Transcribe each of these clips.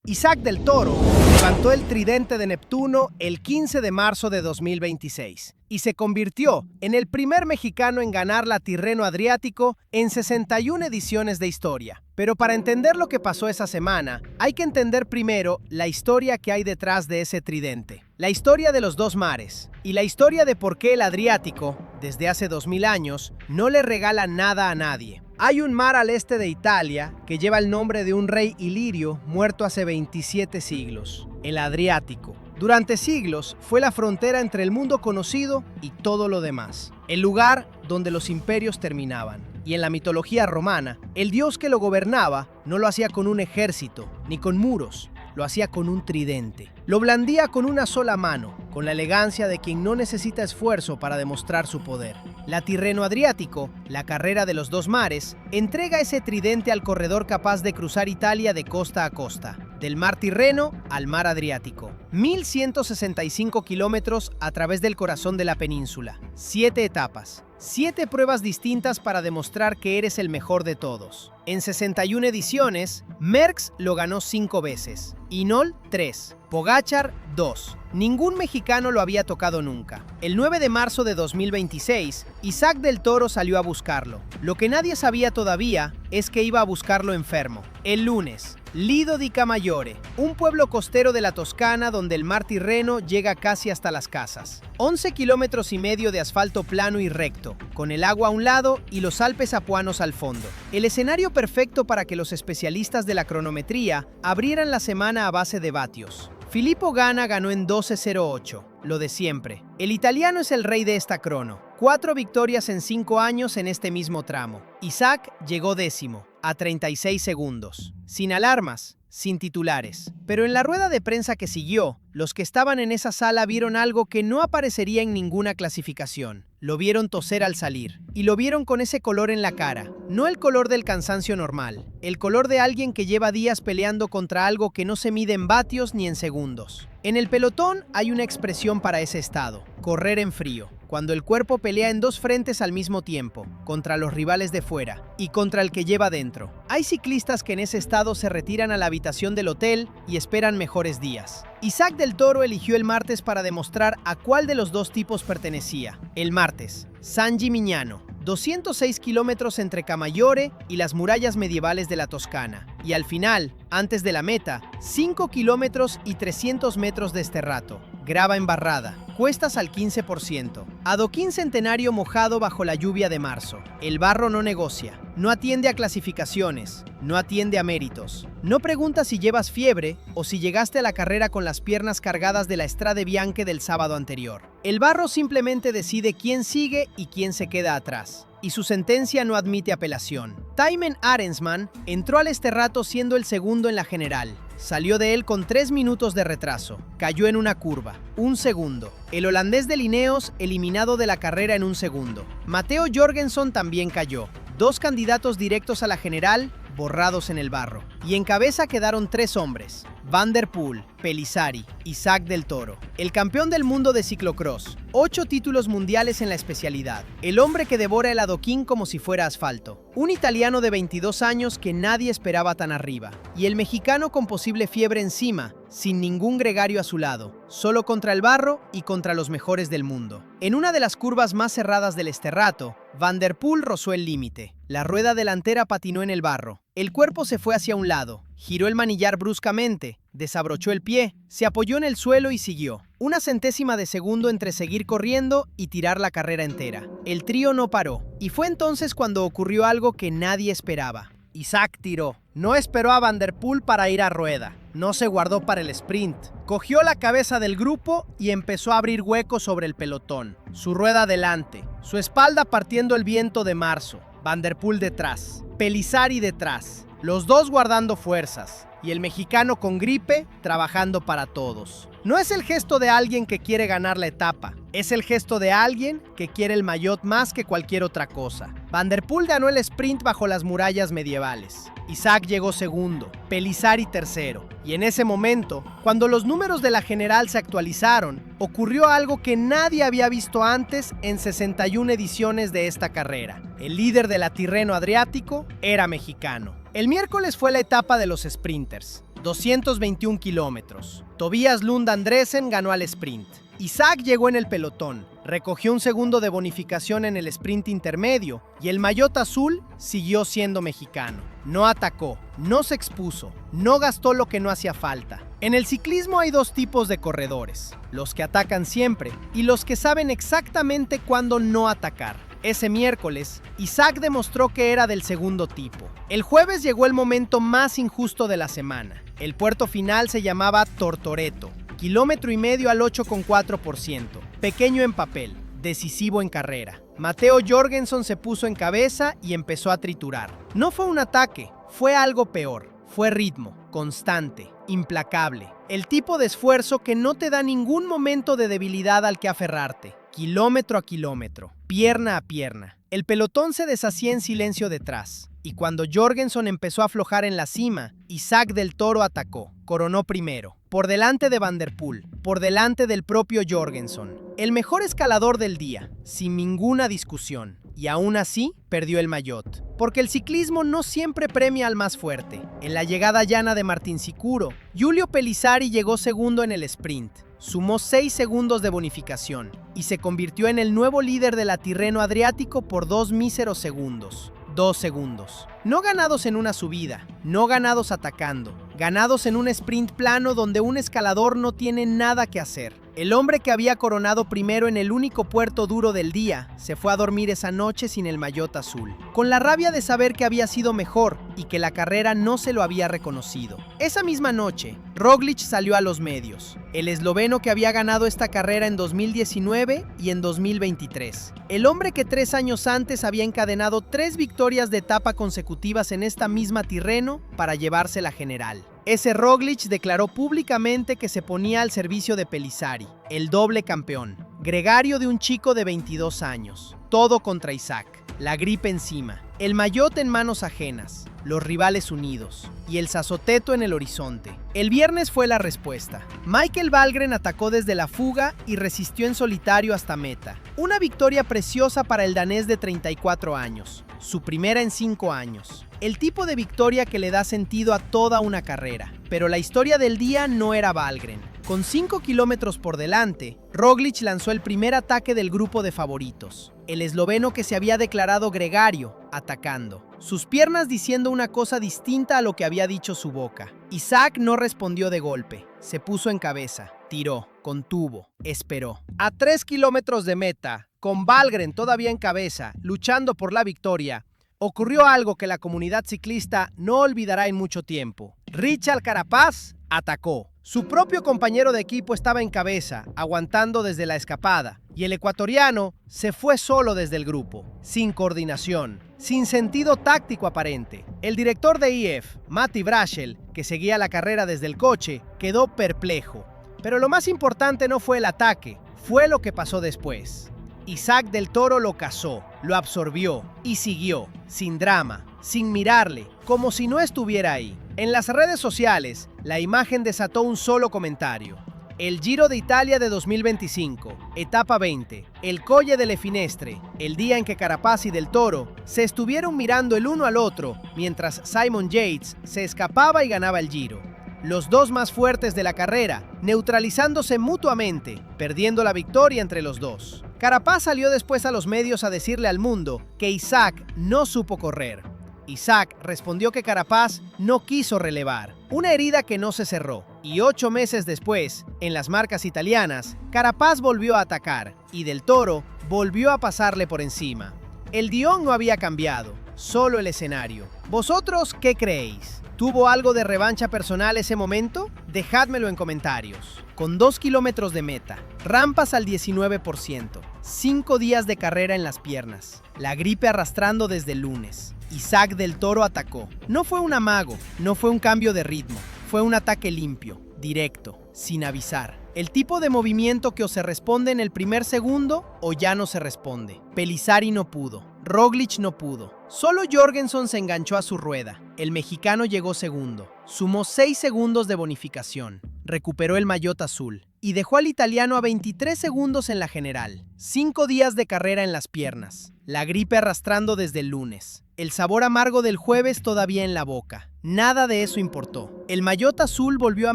Isaac del Toro levantó el tridente de Neptuno el 15 de marzo de 2026 y se convirtió en el primer mexicano en ganar la Tirreno Adriático en 61 ediciones de historia. Pero para entender lo que pasó esa semana, hay que entender primero la historia que hay detrás de ese tridente. La historia de los dos mares y la historia de por qué el Adriático, desde hace 2000 años, no le regala nada a nadie. Hay un mar al este de Italia que lleva el nombre de un rey ilirio muerto hace 27 siglos, el Adriático. Durante siglos fue la frontera entre el mundo conocido y todo lo demás, el lugar donde los imperios terminaban. Y en la mitología romana, el dios que lo gobernaba no lo hacía con un ejército ni con muros, lo hacía con un tridente. Lo blandía con una sola mano, con la elegancia de quien no necesita esfuerzo para demostrar su poder. La Tirreno Adriático, la carrera de los dos mares, entrega ese tridente al corredor capaz de cruzar Italia de costa a costa, del mar Tirreno al mar Adriático. 1165 kilómetros a través del corazón de la península. 7 etapas. 7 pruebas distintas para demostrar que eres el mejor de todos. En 61 ediciones, Merckx lo ganó 5 veces, Hinault 3, Pogačar 2. Ningún mexicano lo había tocado nunca. El 9 de marzo de 2026, Isaac del Toro salió a buscarlo. Lo que nadie sabía todavía es que iba a buscarlo enfermo. El lunes, Lido di Camaiore, un pueblo costero de la Toscana donde el mar Tirreno llega casi hasta las casas. 11 kilómetros y medio de asfalto plano y recto, con el agua a un lado y los Alpes apuanos al fondo. El escenario perfecto para que los especialistas de la cronometría abrieran la semana a base de vatios. Filippo Ganna ganó en 12:08, lo de siempre. El italiano es el rey de esta crono. 4 victorias en 5 años en este mismo tramo. Isaac llegó décimo, a 36 segundos. Sin alarmas, sin titulares. Pero en la rueda de prensa que siguió, los que estaban en esa sala vieron algo que no aparecería en ninguna clasificación. Lo vieron toser al salir. Y lo vieron con ese color en la cara. No el color del cansancio normal. El color de alguien que lleva días peleando contra algo que no se mide en vatios ni en segundos. En el pelotón hay una expresión para ese estado. Correr en frío. Cuando el cuerpo pelea en 2 frentes al mismo tiempo, contra los rivales de fuera y contra el que lleva dentro. Hay ciclistas que en ese estado se retiran a la habitación del hotel y esperan mejores días. Isaac del Toro eligió el martes para demostrar a cuál de los dos tipos pertenecía. El martes, San Gimignano, 206 kilómetros entre Camaiore y las murallas medievales de la Toscana. Y al final, antes de la meta, 5 kilómetros y 300 metros de Sterrato. Grava embarrada, cuestas al 15%. Adoquín centenario mojado bajo la lluvia de marzo. El barro no negocia, no atiende a clasificaciones, no atiende a méritos. No pregunta si llevas fiebre o si llegaste a la carrera con las piernas cargadas de la Strade Bianche del sábado anterior. El barro simplemente decide quién sigue y quién se queda atrás. Y su sentencia no admite apelación. Thymen Arensman entró al Sterrato siendo el segundo en la general. Salió de él con 3 minutos de retraso. Cayó en una curva. 1 segundo. El holandés de Ineos eliminado de la carrera en 1 segundo. Matteo Jorgenson también cayó. 2 candidatos directos a la general borrados en el barro. Y en cabeza quedaron 3 hombres. Van der Poel, Pellizzari, Isaac del Toro. El campeón del mundo de ciclocross. 8 títulos mundiales en la especialidad. El hombre que devora el adoquín como si fuera asfalto. Un italiano de 22 años que nadie esperaba tan arriba. Y el mexicano con posible fiebre encima, sin ningún gregario a su lado, solo contra el barro y contra los mejores del mundo. En una de las curvas más cerradas del Sterrato, Van der Poel rozó el límite. La rueda delantera patinó en el barro. El cuerpo se fue hacia un lado. Giró el manillar bruscamente, desabrochó el pie, se apoyó en el suelo y siguió. 1 centésima de segundo entre seguir corriendo y tirar la carrera entera. El trío no paró. Y fue entonces cuando ocurrió algo que nadie esperaba. Isaac tiró. No esperó a Van der Poel para ir a rueda. No se guardó para el sprint. Cogió la cabeza del grupo y empezó a abrir huecos sobre el pelotón. Su rueda adelante, su espalda partiendo el viento de marzo. Van der Poel detrás, Pellizzari detrás. Los dos guardando fuerzas. Y el mexicano con gripe trabajando para todos. No es el gesto de alguien que quiere ganar la etapa. Es el gesto de alguien que quiere el maillot más que cualquier otra cosa. Van der Poel ganó el sprint bajo las murallas medievales. Isaac llegó segundo, Pellizzari tercero. Y en ese momento, cuando los números de la general se actualizaron, ocurrió algo que nadie había visto antes en 61 ediciones de esta carrera. El líder de la Tirreno Adriático era mexicano. El miércoles fue la etapa de los sprinters. 221 kilómetros. Tobias Lund Andresen ganó al sprint. Isaac llegó en el pelotón, recogió un segundo de bonificación en el sprint intermedio y el maillot azul siguió siendo mexicano. No atacó, no se expuso, no gastó lo que no hacía falta. En el ciclismo hay dos tipos de corredores, los que atacan siempre y los que saben exactamente cuándo no atacar. Ese miércoles, Isaac demostró que era del segundo tipo. El jueves llegó el momento más injusto de la semana. El puerto final se llamaba Tortoreto. Kilómetro y medio al 8,4%. Pequeño en papel, decisivo en carrera. Matteo Jorgenson se puso en cabeza y empezó a triturar. No fue un ataque, fue algo peor. Fue ritmo, constante, implacable. El tipo de esfuerzo que no te da ningún momento de debilidad al que aferrarte. Kilómetro a kilómetro, pierna a pierna. El pelotón se deshacía en silencio detrás. Y cuando Jorgenson empezó a aflojar en la cima, Isaac del Toro atacó. Coronó primero, por delante de Van der Poel, por delante del propio Jorgenson. El mejor escalador del día, sin ninguna discusión. Y aún así, perdió el maillot. Porque el ciclismo no siempre premia al más fuerte. En la llegada llana de Martinsicuro, Giulio Pellizzari llegó segundo en el sprint. Sumó 6 segundos de bonificación y se convirtió en el nuevo líder de la Tirreno Adriático por 2 míseros segundos. 2 segundos. No ganados en una subida, no ganados atacando, ganados en un sprint plano donde un escalador no tiene nada que hacer. El hombre que había coronado primero en el único puerto duro del día se fue a dormir esa noche sin el maillot azul, con la rabia de saber que había sido mejor y que la carrera no se lo había reconocido. Esa misma noche, Roglic salió a los medios, el esloveno que había ganado esta carrera en 2019 y en 2023. El hombre que 3 años antes había encadenado 3 victorias de etapa consecutivas en esta misma Tirreno para llevarse la general. Ese Roglic declaró públicamente que se ponía al servicio de Pellizzari, el doble campeón, gregario de un chico de 22 años. Todo contra Isaac, la gripe encima, el maillot en manos ajenas, los rivales unidos y el Sasoteto en el horizonte. El viernes fue la respuesta. Michael Valgren atacó desde la fuga y resistió en solitario hasta meta. Una victoria preciosa para el danés de 34 años, su primera en 5 años. El tipo de victoria que le da sentido a toda una carrera. Pero la historia del día no era Valgren. Con 5 kilómetros por delante, Roglic lanzó el primer ataque del grupo de favoritos. El esloveno que se había declarado gregario, atacando. Sus piernas diciendo una cosa distinta a lo que había dicho su boca. Isaac no respondió de golpe. Se puso en cabeza, tiró, contuvo, esperó. A 3 kilómetros de meta, con Valgren todavía en cabeza, luchando por la victoria, ocurrió algo que la comunidad ciclista no olvidará en mucho tiempo. Richard Carapaz atacó. Su propio compañero de equipo estaba en cabeza, aguantando desde la escapada, y el ecuatoriano se fue solo desde el grupo, sin coordinación, sin sentido táctico aparente. El director de IF, Matti Brachel, que seguía la carrera desde el coche, quedó perplejo. Pero lo más importante no fue el ataque, fue lo que pasó después. Isaac del Toro lo cazó, lo absorbió y siguió, sin drama, sin mirarle, como si no estuviera ahí. En las redes sociales, la imagen desató un solo comentario. El Giro de Italia de 2025, etapa 20, el Colle delle Finestre, el día en que Carapaz y del Toro se estuvieron mirando el uno al otro mientras Simon Yates se escapaba y ganaba el Giro. Los dos más fuertes de la carrera, neutralizándose mutuamente, perdiendo la victoria entre los dos. Carapaz salió después a los medios a decirle al mundo que Isaac no supo correr. Isaac respondió que Carapaz no quiso relevar, una herida que no se cerró. Y 8 meses después, en las marcas italianas, Carapaz volvió a atacar y del Toro volvió a pasarle por encima. El guión no había cambiado, solo el escenario. ¿Vosotros qué creéis? ¿Tuvo algo de revancha personal ese momento? Dejádmelo en comentarios. Con 2 kilómetros de meta, rampas al 19%, 5 días de carrera en las piernas, la gripe arrastrando desde el lunes. Isaac del Toro atacó. No fue un amago, no fue un cambio de ritmo, fue un ataque limpio, directo, sin avisar. El tipo de movimiento que o se responde en el primer segundo o ya no se responde. Pellizzari no pudo, Roglic no pudo. Solo Jorgenson se enganchó a su rueda. El mexicano llegó segundo. Sumó 6 segundos de bonificación. recuperó el maillot azul y dejó al italiano a 23 segundos en la general. 5 días de carrera en las piernas, la gripe arrastrando desde el lunes, el sabor amargo del jueves todavía en la boca. Nada de eso importó. El maillot azul volvió a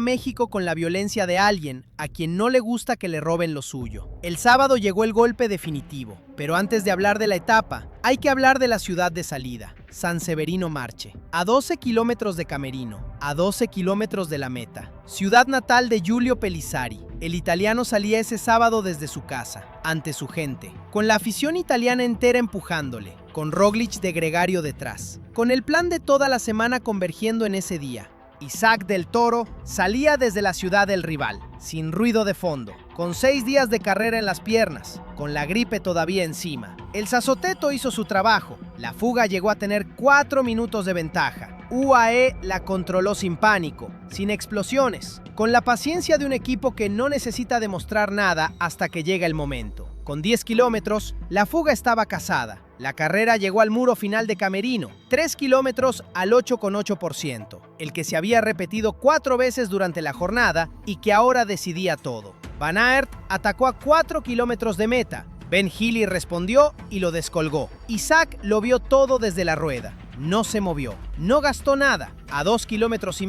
México con la violencia de alguien a quien no le gusta que le roben lo suyo. El sábado llegó el golpe definitivo, pero antes de hablar de la etapa, hay que hablar de la ciudad de salida, San Severino Marche, a 12 kilómetros de Camerino, a 12 kilómetros de la meta. Ciudad natal de Giulio Pellizzari. El italiano salía ese sábado desde su casa, ante su gente, con la afición italiana entera empujándole, con Roglic de gregario detrás, con el plan de toda la semana convergiendo en ese día. Isaac del Toro salía desde la ciudad del rival, sin ruido de fondo, con 6 días de carrera en las piernas, con la gripe todavía encima. El Sasoteto hizo su trabajo. La fuga llegó a tener 4 minutos de ventaja. UAE la controló sin pánico, sin explosiones, con la paciencia de un equipo que no necesita demostrar nada hasta que llega el momento. Con 10 kilómetros, la fuga estaba casada. La carrera llegó al muro final de Camerino, 3 kilómetros al 8,8%, el que se había repetido 4 veces durante la jornada y que ahora decidía todo. Van Aert atacó a 4 kilómetros de meta. Ben Healy respondió y lo descolgó. Isaac lo vio todo desde la rueda. No se movió, no gastó nada. A 2,5 kilómetros,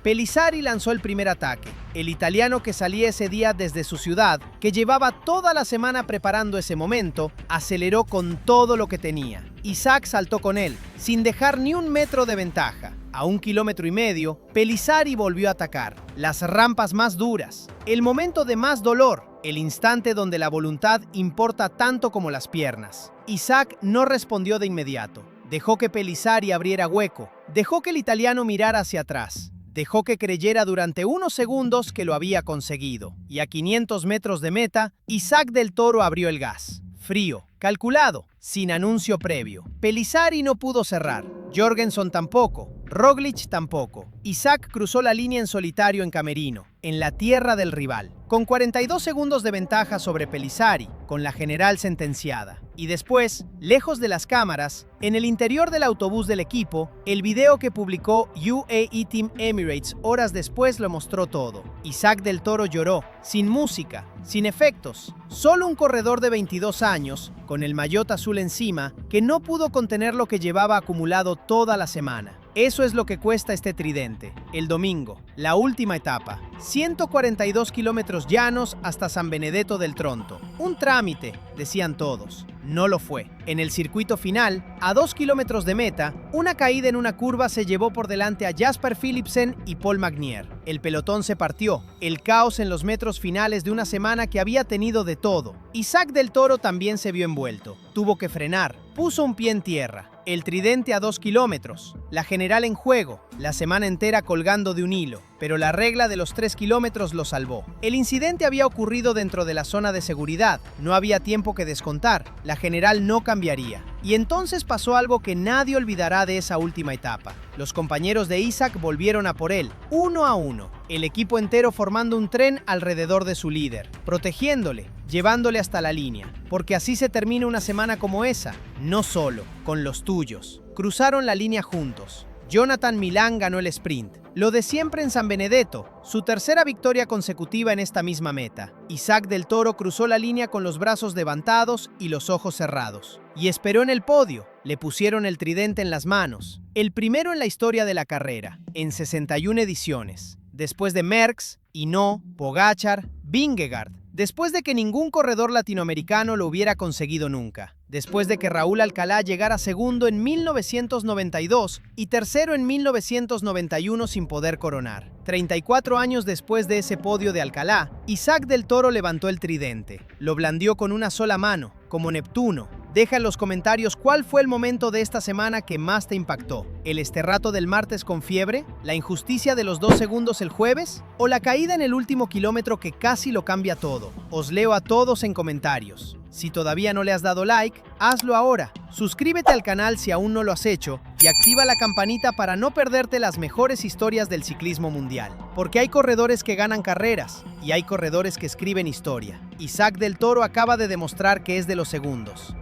Pellizzari lanzó el primer ataque. El italiano que salía ese día desde su ciudad, que llevaba toda la semana preparando ese momento, aceleró con todo lo que tenía. Isaac saltó con él, sin dejar ni un metro de ventaja. A 1,5 kilómetros, Pellizzari volvió a atacar. Las rampas más duras, el momento de más dolor, el instante donde la voluntad importa tanto como las piernas. Isaac no respondió de inmediato. Dejó que Pellizzari abriera hueco, dejó que el italiano mirara hacia atrás, dejó que creyera durante unos segundos que lo había conseguido. Y a 500 metros de meta, Isaac del Toro abrió el gas. Frío, calculado, sin anuncio previo. Pellizzari no pudo cerrar, Jorgenson tampoco, Roglic tampoco. Isaac cruzó la línea en solitario en Camerino, en la tierra del rival, con 42 segundos de ventaja sobre Pellizzari, con la general sentenciada. Y después, lejos de las cámaras, en el interior del autobús del equipo, el video que publicó UAE Team Emirates horas después lo mostró todo. Isaac del Toro lloró, sin música, sin efectos. Solo un corredor de 22 años, con el maillot azul encima, que no pudo contener lo que llevaba acumulado toda la semana. Eso es lo que cuesta este tridente. El domingo, la última etapa, 142 kilómetros llanos hasta San Benedetto del Tronto. Un trámite, decían todos. No lo fue. En el circuito final, a 2 kilómetros de meta, una caída en una curva se llevó por delante a Jasper Philipsen y Paul Magnier. El pelotón se partió, el caos en los metros finales de una semana que había tenido de todo. Isaac del Toro también se vio envuelto. Tuvo que frenar, puso un pie en tierra. El tridente a 2 kilómetros, la general en juego, la semana entera colgando de un hilo, pero la regla de los 3 kilómetros lo salvó. El incidente había ocurrido dentro de la zona de seguridad, no había tiempo que descontar, la general no cambiaría. Y entonces pasó algo que nadie olvidará de esa última etapa. Los compañeros de Isaac volvieron a por él, 1 a 1, el equipo entero formando un tren alrededor de su líder, protegiéndole, llevándole hasta la línea, porque así se termina una semana como esa, no solo, con los tuyos. Cruzaron la línea juntos. Jonathan Milán ganó el sprint. Lo de siempre en San Benedetto, su tercera victoria consecutiva en esta misma meta. Isaac del Toro cruzó la línea con los brazos levantados y los ojos cerrados. Y esperó en el podio. Le pusieron el tridente en las manos. El primero en la historia de la carrera, en 61 ediciones. Después de Merckx, Hinault, Pogačar, Vingegaard. Después de que ningún corredor latinoamericano lo hubiera conseguido nunca. Después de que Raúl Alcalá llegara segundo en 1992 y tercero en 1991 sin poder coronar. 34 años después de ese podio de Alcalá, Isaac del Toro levantó el tridente. Lo blandió con una sola mano, como Neptuno. Deja en los comentarios cuál fue el momento de esta semana que más te impactó. ¿El esterrato del martes con fiebre? ¿La injusticia de los 2 segundos el jueves? ¿O la caída en el último kilómetro que casi lo cambia todo? Os leo a todos en comentarios. Si todavía no le has dado like, hazlo ahora. Suscríbete al canal si aún no lo has hecho y activa la campanita para no perderte las mejores historias del ciclismo mundial. Porque hay corredores que ganan carreras y hay corredores que escriben historia. Isaac del Toro acaba de demostrar que es de los segundos.